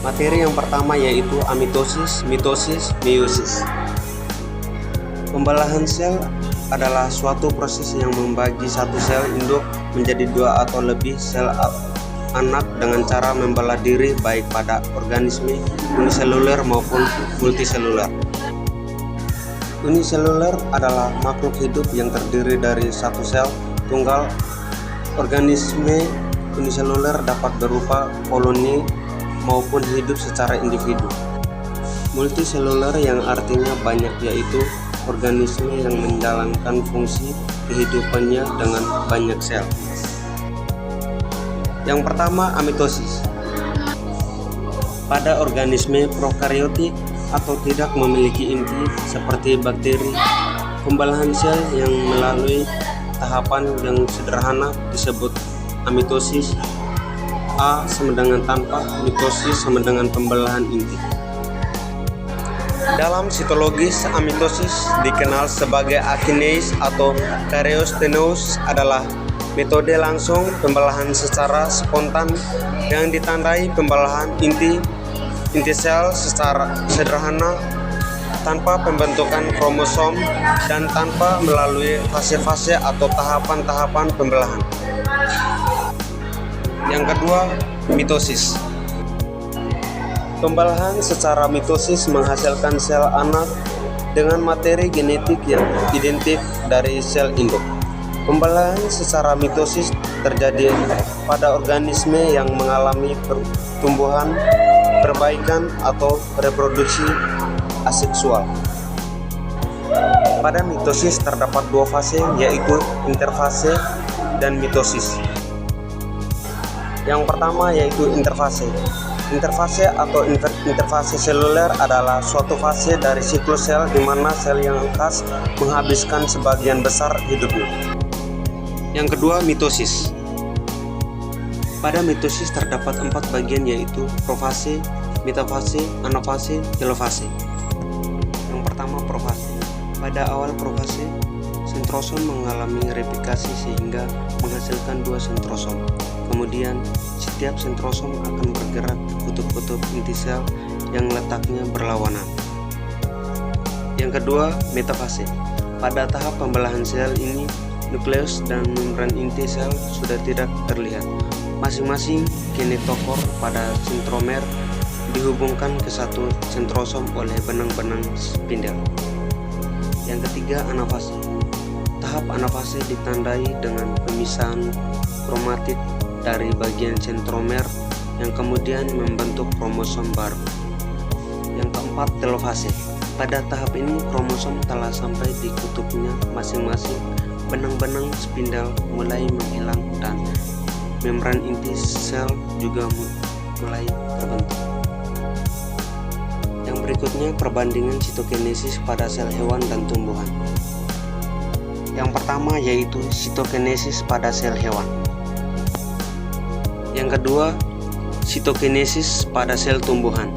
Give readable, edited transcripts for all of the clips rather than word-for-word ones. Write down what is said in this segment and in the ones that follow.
Materi yang pertama yaitu amitosis, mitosis, meiosis. Pembelahan sel adalah suatu proses yang membagi satu sel induk menjadi dua atau lebih sel anak dengan cara membelah diri baik pada organisme uniseluler maupun multiseluler. Uniseluler adalah makhluk hidup yang terdiri dari satu sel tunggal. Organisme uniseluler dapat berupa koloni maupun hidup secara individu. Multiseluler yang artinya banyak yaitu organisme yang menjalankan fungsi kehidupannya dengan banyak sel. Yang pertama, amitosis. Pada organisme prokariotik atau tidak memiliki inti seperti bakteri, pembelahan sel yang melalui tahapan yang sederhana disebut amitosis. A sama dengan tanpa, mitosis sama dengan pembelahan inti. Dalam sitologis, amitosis dikenal sebagai akinesis atau karyostenose adalah metode langsung pembelahan secara spontan yang ditandai pembelahan inti sel secara sederhana tanpa pembentukan kromosom dan tanpa melalui fase-fase atau tahapan-tahapan pembelahan. Yang kedua, mitosis. Pembelahan secara mitosis menghasilkan sel anak dengan materi genetik yang identik dari sel induk. Pembelahan secara mitosis terjadi pada organisme yang mengalami pertumbuhan, perbaikan, atau reproduksi aseksual. Pada mitosis terdapat dua fase yaitu interfase dan mitosis. Yang pertama yaitu interfase. Interfase atau interfase seluler adalah suatu fase dari siklus sel di mana sel yang khas menghabiskan sebagian besar hidupnya. Yang kedua, mitosis. Pada mitosis terdapat 4 bagian yaitu profase, metafase, anafase, telofase. Yang pertama, profase. Pada awal profase, sentrosom mengalami replikasi sehingga menghasilkan 2 sentrosom. Kemudian, setiap sentrosom akan bergerak ke kutub-kutub inti sel yang letaknya berlawanan. Yang kedua, metafase. Pada tahap pembelahan sel ini, nukleus dan membran inti sel sudah tidak terlihat. Masing-masing kinetokor pada sentromer dihubungkan ke satu sentrosom oleh benang-benang spindel. Yang ketiga, anafase. Tahap anafase ditandai dengan pemisahan kromatid dari bagian sentromer yang kemudian membentuk kromosom baru. Yang keempat, telofase. Pada tahap ini kromosom telah sampai di kutubnya masing-masing, benang-benang spindel mulai menghilang dan membran inti sel juga mulai terbentuk. Yang berikutnya, perbandingan sitokinesis pada sel hewan dan tumbuhan. Yang pertama yaitu sitokinesis pada sel hewan. Yang kedua, sitokinesis pada sel tumbuhan.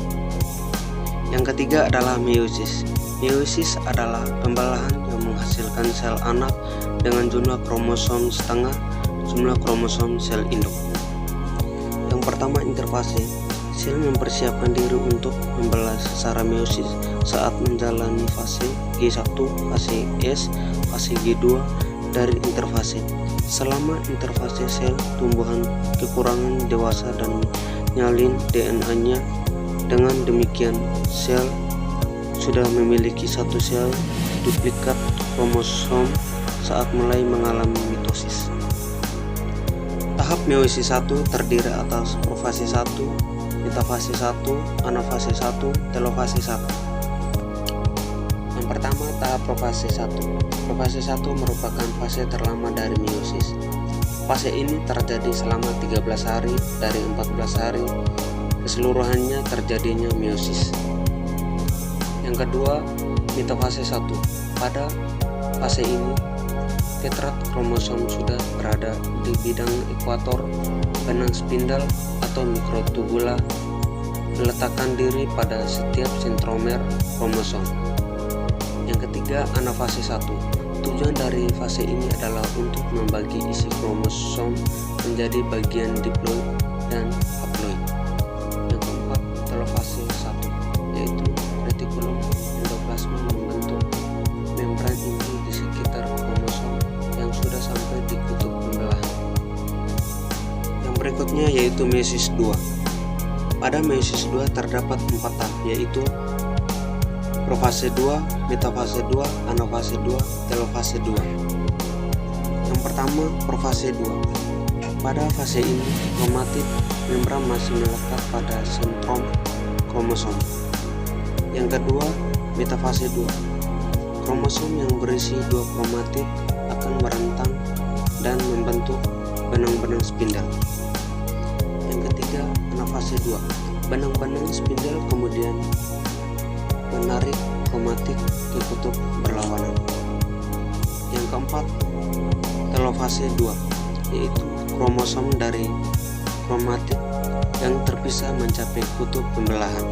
Yang ketiga adalah meiosis. Meiosis adalah pembelahan yang menghasilkan sel anak dengan jumlah kromosom setengah jumlah kromosom sel induk. Yang pertama, interfase. Sel mempersiapkan diri untuk membelah secara meiosis saat menjalani fase G1, fase S, fase G2 dari interfase. Selama interfase sel tumbuhan kekurangan dewasa dan nyalin DNA-nya. Dengan demikian, sel sudah memiliki satu sel duplikat kromosom saat mulai mengalami mitosis. Tahap meiosis 1 terdiri atas profase 1, metafase 1, anafase 1, telofase 1. Yang pertama, tahap profase 1. Profase 1 merupakan fase terlama dari meiosis. Fase ini terjadi selama 13 hari dari 14 hari keseluruhannya terjadinya meiosis. Yang kedua, metafase 1. Pada fase ini, tetrat kromosom sudah berada di bidang ekuator benang spindel atau mikrotubula meletakkan diri pada setiap sentromer kromosom. Yang ketiga, anafase 1. Tujuan dari fase ini adalah untuk membagi isi kromosom menjadi bagian diploid dan haploid. Yang keempat, telofase 1, yaitu retikulum endoplasma membentuk membran inti di sekitar kromosom yang sudah sampai di kutub pembelahan. Yang berikutnya yaitu meiosis 2. Pada meiosis 2 terdapat 4 tahap, yaitu profase 2, metafase 2, anafase 2, telofase 2. Yang pertama, profase 2. Pada fase ini, kromatid membran masih melekat pada sentrom kromosom. Yang kedua, metafase 2. Kromosom yang berisi 2 kromatid akan merentang dan membentuk benang-benang spindel. Yang ketiga, anafase 2. Benang-benang spindel kemudian menarik kromatid ke kutub berlawanan. Yang keempat, telofase 2, yaitu kromosom dari kromatid yang terpisah mencapai kutub pembelahan.